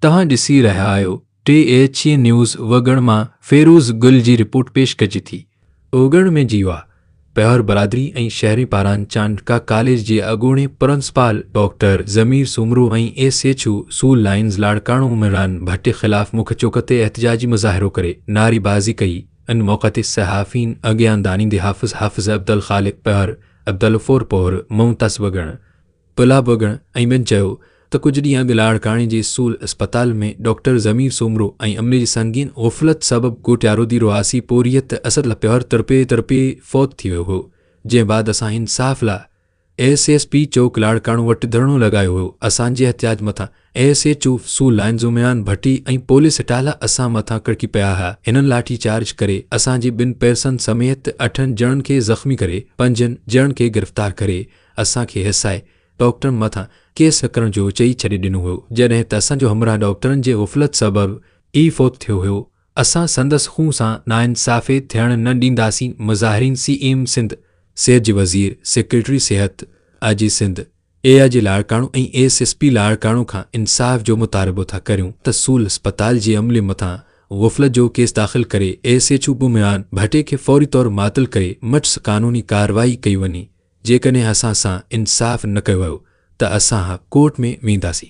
तव्हां ॾिसी रहिया आहियो THE न्यूज़ वगण मां फेरोज़ गुल जी रिपोर्ट पेश कजी थी। ओगण में जीवा प्यार बरादरी ऐं शहरी पारां चांडका कॉलेज जे अॻूणे प्रिंसिपाल डॉक्टर ज़मीर सुमरो ऐं SHO सूल लाइन्स लाड़काणो उमरान भट्ट ख़िलाफ़ मुख चौक ते एहतजाजी मुज़ाहिरो करे नारेबाज़ी कई। इन मौक़े ते सहाफ़ीन अॻियां दानींदे हाफ़िज़ अब्दुल ख़ालिक प्यार अब्दुलफ़ोर पौर मुमताज़ वगण पुला वगण ऐं ॿियनि चयो त कुझु ॾींहं अॻु लाड़काणे जे सूल अस्पताल में डॉक्टर ज़मीर सुमरो ऐं अमले जी संगीन ग़फ़लत सबबि गोटियारो दी रुआसी पोरियत असद प्यार तड़पे फ़ौत थी वियो हो। जंहिं बाद असां इंसाफ़ लाइ SSP चौक लाड़काणो वटि धरणो लॻायो हो। असांजे एहतिजाज मथां SHO सूल लाइन्स उमरान भट्टी ऐं पुलिस इटाला असां मथां कड़की पिया हुआ। हिननि लाठी चार्ज करे असांजे 2 पैसनि समेत 8 ॼणनि खे ज़ख़्मी करे 5 ॼणनि खे गिरफ़्तार करे असांखे हिसाए डॉक्टर मथां केस करण जो चई छॾे ॾिनो हो। जॾहिं त असांजो हमराह डॉक्टरनि जे ग़फ़लत सबबि फ़ौत थियो हो। असां संदसि खूह सां नाइंसाफ़ी थियण न ॾींदासीं। मुज़ाहिरीन CM सिंध, सिहत जे वज़ीर, सेक्रेटरी सिहत AG सिंध, AIG लाड़काणो ऐं SSP लाड़काणो खां इंसाफ़ जो मुतालबो था करियूं त सूल अस्पताल जे अमले मथां ग़फ़लत जो केस दाख़िल करे SHO बुमरान भट्टे खे फ़ौरी तौर मातल करे मच्छ क़ानूनी कार्रवाई कई वञे। जेकॾहिं असां सां इंसाफ़ न कयो वियो त असां कोर्ट में वेंदासीं।